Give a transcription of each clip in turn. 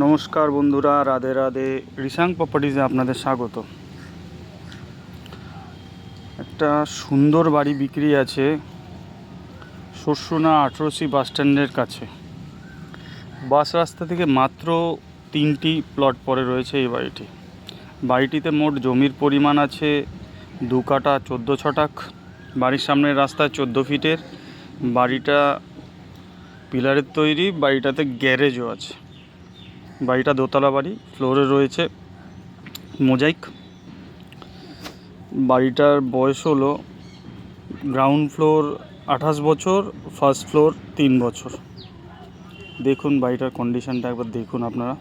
নমস্কার বন্ধুরা, রাধে রাধে। রিসাং প্রপার্টিজে আপনাদের স্বাগত। একটা সুন্দর বাড়ি বিক্রি আছে শস্যনা 18C বাস স্ট্যান্ডের কাছে। বাস রাস্তা থেকে মাত্র 3টি প্লট পরে রয়েছে এই বাড়িটি। বাড়িটিতে মোট জমির পরিমাণ আছে 2 কাঠা 14 ছটাক। বাড়ির সামনের রাস্তা 14 ফিটের। বাড়িটা পিলারের তৈরি। বাড়িটাতে গ্যারেজও আছে। বাড়িটা দোতলা বাড়ি, ফ্লোরে রয়েছে মোজাইক। বাড়িটার বয়স হলো গ্রাউন্ড ফ্লোর 28 বছর, ফার্স্ট ফ্লোর 3 বছর। দেখুন বাড়িটার কন্ডিশনটা একবার দেখুন আপনারা।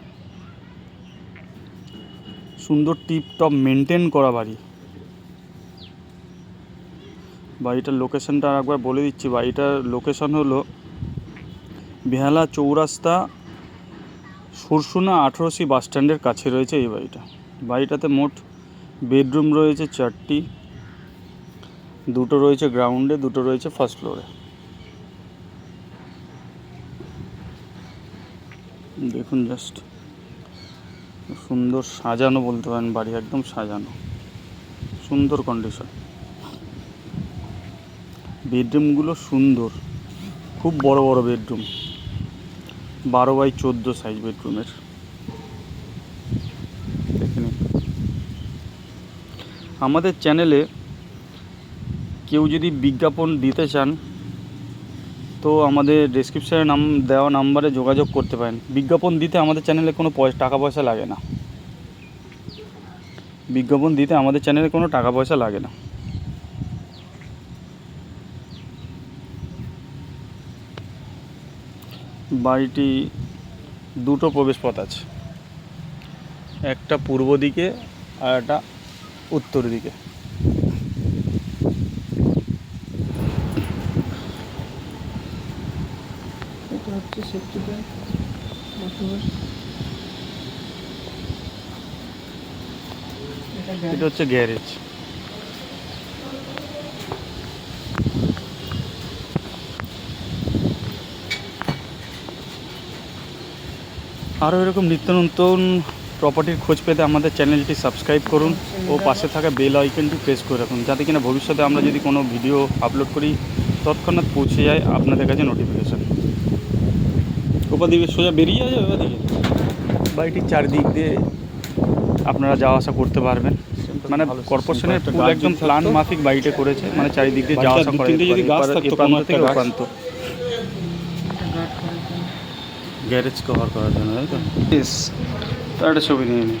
সুন্দর টিপটপ মেনটেন করা বাড়ি। বাড়িটার লোকেশনটা একবার বলে দিচ্ছি। বাড়িটার লোকেশন হলো বেহালা চৌরাস্তা, সরসুনা 18C বাস স্ট্যান্ডের কাছে রয়েছে এই বাড়িটা। বাড়িটাতে মোট বেডরুম রয়েছে 4টি, 2টো রয়েছে গ্রাউন্ডে, 2টো রয়েছে ফার্স্ট ফ্লোরে। দেখুন জাস্ট সুন্দর সাজানো বলতে পারেন, বাড়ি একদম সাজানো, সুন্দর কন্ডিশন। বেডরুমগুলো সুন্দর, খুব বড় বড় বেডরুম, 12x14 সাইজ বেডরুমের। দেখে নিন। আমাদের চ্যানেলে কেউ যদি বিজ্ঞাপন দিতে চান তো আমাদের ডেসক্রিপশানে দেওয়া নাম্বারে যোগাযোগ করতে পারেন। বিজ্ঞাপন দিতে আমাদের চ্যানেলে কোনো টাকা পয়সা লাগে না। বিজ্ঞাপন দিতে আমাদের চ্যানেলে কোনো টাকা পয়সা লাগে না। বাড়িটি 2টো প্রবেশ পথ আছে, একটা পূর্ব দিকে আর একটা উত্তর দিকে। এটা হচ্ছে সেফটি ট্যাঙ্ক, এটা হচ্ছে গ্যারেজ। আরও এরকম নিত্য নতুন প্রপার্টির খোঁজ পেতে আমাদের চ্যানেলটি সাবস্ক্রাইব করুন ও পাশে থাকা বেল আইকনটি প্রেস করে রাখুন, যাতে কিনা ভবিষ্যতে আমরা যদি কোনো ভিডিও আপলোড করি তৎক্ষণাৎ পৌঁছে যায় আপনাদের কাছে নোটিফিকেশান। ওপর দিকে সোজা বেরিয়ে যাবে। ওপর দিকে বাড়িটির চারদিক দিয়ে আপনারা যাওয়া আসা করতে পারবেন। মানে কর্পোরেশনের পুরো একদম প্ল্যান মাফিক বাড়িটা করেছে, মানে চারিদিক দিয়ে যাওয়া আসা করে থেকে প্রান্ত। গ্যারেজ কভার করার জন্য, তাই তো? একটা ছবি নিয়ে নিই।